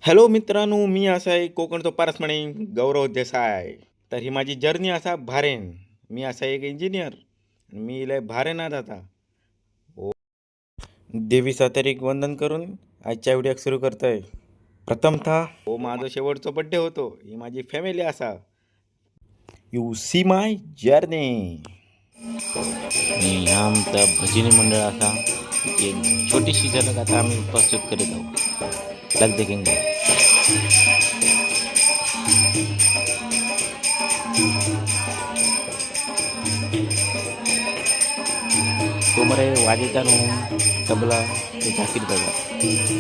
Hello मित्रांनो, मी असा आहे कोकणचो पारसमणी गौरव देसाय. तर ही माझी जर्नी असा भारेन. मी असा एक इंजिनियर. मी लय भारेनात आता. ओ देवीचा तारीख वंदन करून आजच्या व्हिडिओ सुरू करतोय. प्रथमतः माझा शेवटचा बड्डे होतो. ही माझी फॅमिली असा. You see my journey. आणि ह्या आमचा भजनी मंडळ असा एक छोटीशी झलक आता आम्ही प्रस्तुत करीत आहोत. लग देखेंगे. तो मरे वाजेचा नो तबला ते झाकीर पाहिजे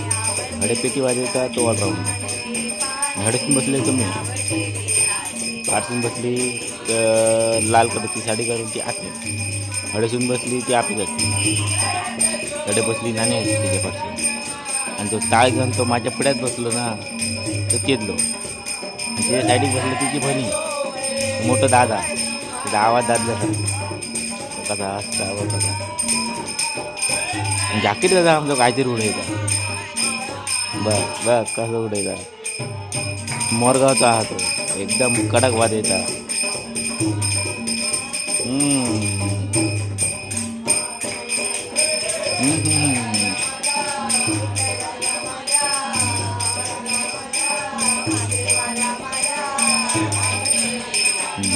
हडेपेटी वाजेचा तो ऑलराऊंड हडेसून बसले कमी आरसून बसली लाल कलरची साडी घालून ती आतली हडेसून बसली ती आपली जाते हडे बसली नाणे तिच्या पाठशी आणि तो टाळ घेऊन तो माझ्या पुढ्यात बसलो ना तो केदलो आणि तिच्या साईडीक बसलं तिची बहिणी मोठं दादा तिचा आवाज दादल्यासारखा कसा असता आवाज कसा जॅकेट दादा आमचं काहीतरी उडायचा बस बस कसं उडायचा मोरगावचा हा तो एकदम कडक वाद येता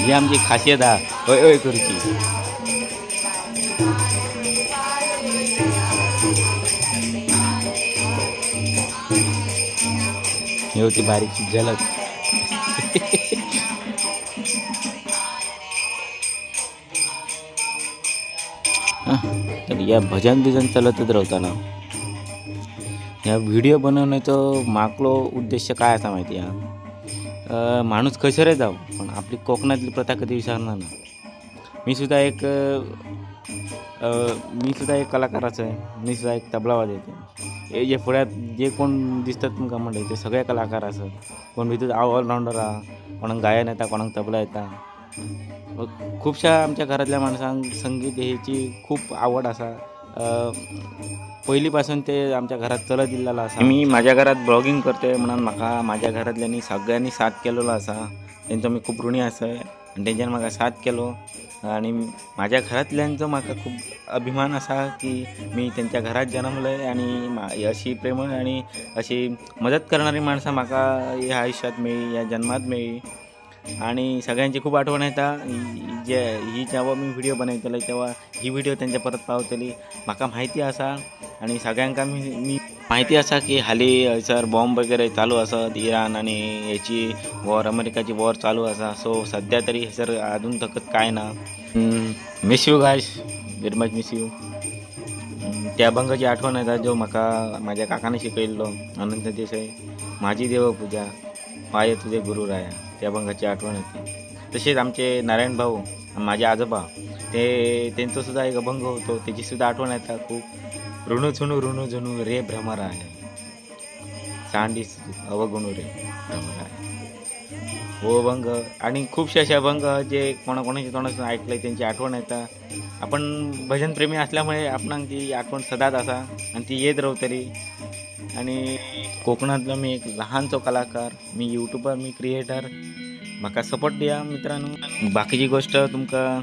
ही आमची खासियत हा ओय ओय करूची ही होती बारीकची झलक. तर या भजन बिजन चालतच राहताना या व्हिडिओ बनवण्याचं मागलो उद्देश काय असा माहिती आहे माणूस कशा जाऊ पण आपली कोकणातली प्रथा कधी विसरणार ना. मी सुद्धा एक कलाकाराचं आहे. मी सुद्धा एक तबला वाजवते. हे जे पुढ्यात जे कोण दिसतात तुमका म्हणजे ते सगळे कलाकार असं कोण भितर ऑलराऊंडर हा कोणाक गायन येता कोणाक तबला येता. खूपशा आमच्या घरातल्या माणसांक संगीत ह्याची खूप आवड असा पहिलीपासून ते आमच्या घरात चलत दिलेला असा. मी माझ्या घरात ब्लॉगिंग करतोय म्हणून म्हाका माझ्या घरातल्यांनी सगळ्यांनी साथ केलेलो असा. त्यांचा मी खूप ऋणी असं आणि त्यांच्यानं म्हाका साथ केलो आणि माझ्या घरातल्यांचं म्हाका खूप अभिमान असा की मी त्यांच्या घरात जन्मलोय आणि अशी प्रेमळ आणि अशी मदत करणारी माणसं म्हाका ह्या आयुष्यात मिळी या जन्मात मिळी आणि सगळ्यांची खूप आठवण येता. ही जेव्हा मी व्हिडिओ बनवतले तेव्हा ही व्हिडिओ त्यांच्या परत पावतली म्हाका माहिती असा आणि सगळ्यांका मी माहिती असा की हाली सर बॉम्ब वगैरे चालू असत इराण आणि याची वॉर अमेरिकाची वॉर चालू असा. सो सध्या तरी सर अजून तकत काय ना miss you guys very much miss you. त्या अभंगाची आठवण येतात जो म्हाका माझ्या काकाने शिकवलेलो अनंत देसाई माझी देवपूजा पाय तुझे गुरु राया त्या अभंगाची आठवण येते. तसेच आमचे नारायण भाऊ माझे आजोबा त्यांचा सुद्धा एक अभंग होतो त्याची सुद्धा आठवण येतात खूप. ऋणू झुणू रे भ्रमरा आहे सांडी अवगुणू रे भ्रमरा आहे हो अभंग आणि खूपसे असे अभंग जे कोणाकोणाच्या तोंडातून ऐकले त्यांची आठवण येतात. आपण भजनप्रेमी असल्यामुळे आपण ती आठवण सदाच असा आणि ती येत राहू तरी. आणि कोकणातला मी एक लहानचो कलाकार मी यूट्यूबर मी क्रिएटर म्हाका सपोर्ट द्या मित्रांनो. बाकीची गोष्ट तुमका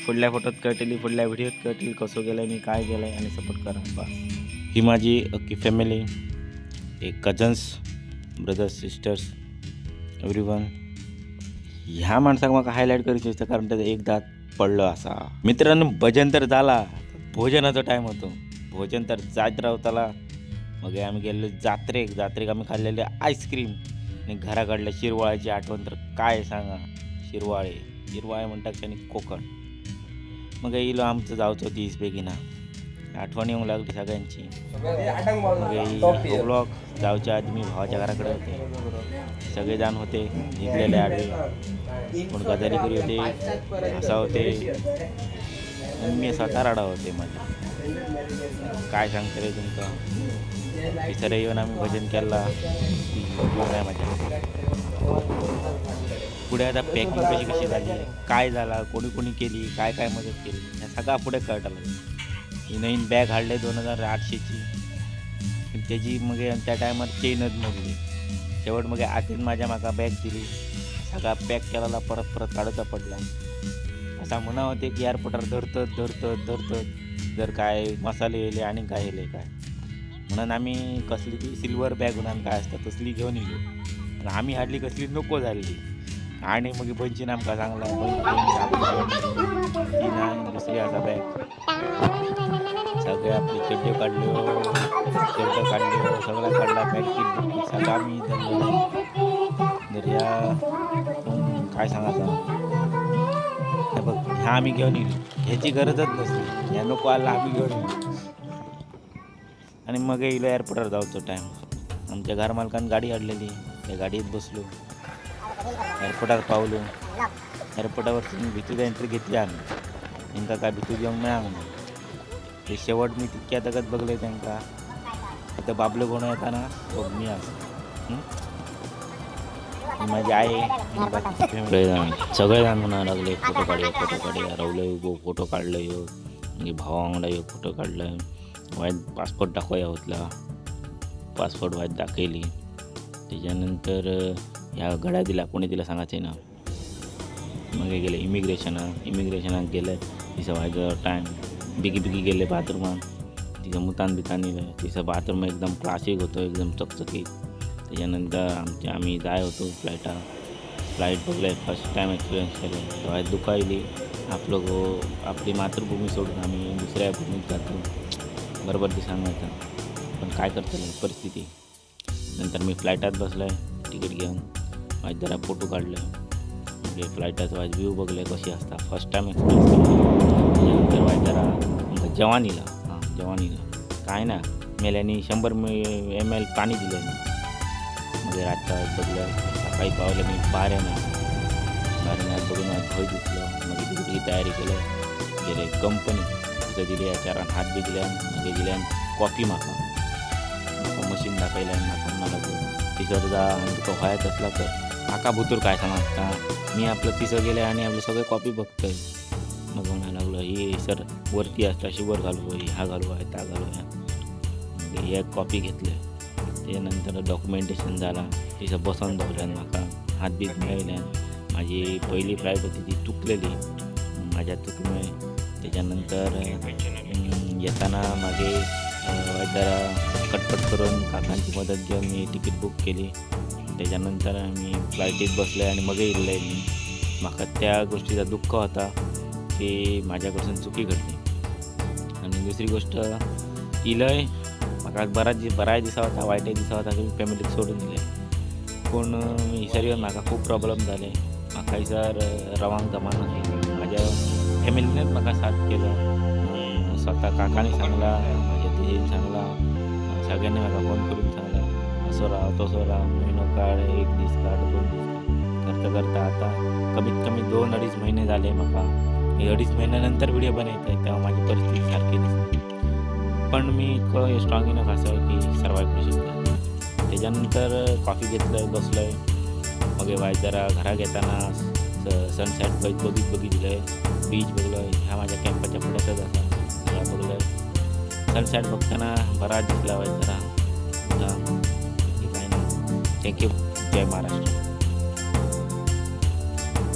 फुडल्या फोटोत कळटली फुडल्या व्हिडिओत कळटली कसं गेलं मी काय गेलं आणि सपोर्ट करा बा. ही माझी अख्खी फॅमिली एक कझन्स ब्रदर्स सिस्टर्स एव्हरीवन. ह्या माणसाक म्हाका हायलाईट करूची असतं कारण त्याचा एक दात पडलो असा. मित्रांनो भजन तर झाला भोजनाचा टाईम होतो. भोजन तर जात रावताला मग आम्ही गेलेलो जात्रेक आम्ही खाल्लेले आईस्क्रीम आणि घराकडल्या शिरवाळ्याची आठवण तर काय सांगा. शिरवाळे म्हणतात आणि कोकण मग येलो आमचं जावचो तीस बेगिना आठवण येऊन लागली सगळ्यांची. मग ब्लॉग जाऊच्या आधी मी भावाच्या घराकडे होते सगळेजण होते निघलेले आडवे कोण गजाली करी होते हसा होते मी स्वतः राडा होते माझे. काय सांगते रे तुमचं विसरे येऊन आम्ही भजन केला माझ्या पुढे आता पॅकिंग कशी झाली काय झाला कोणी केली काय मदत केली ह्या सगळा पुढे कळलं. ही नवीन बॅग हाडले 2800ची त्याची मग त्या टायमात चेनच मोडली शेवट मग आतीन माझ्या म्हाका बॅग दिली. सगळा पॅक केलेला परत काढूचा पडला. असा म्हणा होते की एअरपोर्टार धरतत जर काय मसाले येले आणि काय येले काय म्हणून आम्ही कसली ती सिल्वर बॅग म्हणून काय असतं तसली घेऊन येलो. आणि आम्ही हाडली कसली नको झाली आणि मग बंचीन आमकां सांगला ती नाही दुसरी असा बॅग. सगळे आपली चड्ड्यो काढल्यो शर्ट काढल्यो सगळं काढला बॅग सगळं आम्ही दर्या काय सांगायचं हे बघ ह्या आम्ही घेऊन येलो. ह्याची गरजच नसली ह्या नको आला आम्ही घेऊन येलो. आणि मग येलो एअरपोर्टावर जाऊचो टाईम. आमच्या घर मालकान गाडी हाडलेली त्या गाडीत बसलो एअरपोर्टार पावलो. एअरपोर्टावर भितूर एंट्री घेतली आम्ही. तांकां काय भितूर घेवंक मेळा म्हणून ते शेवट मी तितक्या तगत बघले तांकां. आता बाबलो कोण येताना तो मी असं माझी आई सगळे जाण म्हणा लागले फोटो काढूया रावलं फोटो काढलं यो म्हणजे भावा वांगडा यो फोटो काढलं. वायद पासपोर्ट दाखवया होतला पासपोर्ट वायद दाखयली. त्याच्यानंतर ह्या गड्या दिला कोणी दिला सांगायचे ना. मग गेले इमिग्रेशनाक गेले तिचं व्हायचं टाईम बिगी गेले बाथरूमान. तिचं मुतान नेलं. तिचं बाथरूम एकदम क्लासिक होतं एकदम चकचकीत. त्याच्यानंतर आम्ही जाय होतो flight Baghel first time experience केलं तेव्हा दुखायली. आपली मातृभूमी सोडून आम्ही दुसऱ्या भूमीत जातो बरोबर ती सांगायचं. पण काय करतलं परिस्थिती. नंतर मी फ्लायटात बसलो तिकीट घेऊन माझ्या जरा फोटो काढले म्हणजे फ्लायटाचं वाज व्ह्यू बघले कशी असता फर्स्ट टाईम एक्सपिरियन्स केलं. त्याच्यानंतर वाज जरा जेवण इलं काय ना मेल्यानी 100 ml पाणी दिलं. मग रातच्यात बघलं सकाळी पावलं मी बाऱ्यात बघून भय दिसलं. मग तिकीटची तयारी केलं गेले कंपनी तिथं दिली 4 हात बी दिल्यान मागे दिल्यान कॉफी म्हाका मशीन दाखयल्यान म्हाका म्हणा लागलो तिसर जा आणि तुका व्हायच असला तर म्हाका भुतूर काय सांगता मी आपलं तिसं गेले आणि आपले सगळे कॉपी बघतोय. मग म्हणा लागलो ही सर वरती असता शुगर घालू ह्या घालू आहे त्या घालू ह्या. मग एक कॉपी घेतले. त्यानंतर डॉक्युमेंटेशन झाला तिचं बसवून धावल्यान म्हाका हात बीत मेळयल्यान. माझी पहिली फ्लाईट होती ती चुकलेली माझ्या चुकीमुळे. त्याच्यानंतर येताना मागे जरा कटपट करून काकांची मदत घेऊन मी तिकीट बुक केली. त्याच्यानंतर मी फ्लायटीत बसले आणि मग येयले मी. म्हाका त्या गोष्टीचा दुःख होता की माझ्याकडसून चुकी घडली. आणि दुसरी गोष्ट इलय म्हाका बराय दिसा होता वायटय दिसा होता की फॅमिलीक सोडून दिले. पूण इसर येवन म्हाका खूब प्रॉब्लेम जाले. म्हाका इसर रवांक जमाना माझ्या फॅमिलीनेच म्हाका साथ केलो. स्वता काकांनी सांगला माझ्या तिजेन सांगला सगळ्यांनी म्हाका फोन करून सांगला असो राव तसो राव म्हयनो काड 1 दीस काड 2 दीस करता आता कमीत कमी 2-2.5 महिने झाले म्हाका. 2.5 महिन्यानंतर व्हिडिओ बनवत आहे तेव्हा माझी परिस्थिती सारखी नसते. पण मी इतकं स्ट्रॉंग इनफ असं की सर्वाईव्ह करू शकतो. त्याच्यानंतर कॉफी घेतलं बसलोय. मग वाय जरा घरा घेताना सनसेट बघितलं बीच बघलोय. ह्या माझ्या कॅम्पाच्या पुढ्यातच असा ह्या बघलोय. सनसेट बघताना बराच दिसला वाईट जरा काय नाही. थँक्यू. जय महाराष्ट्र.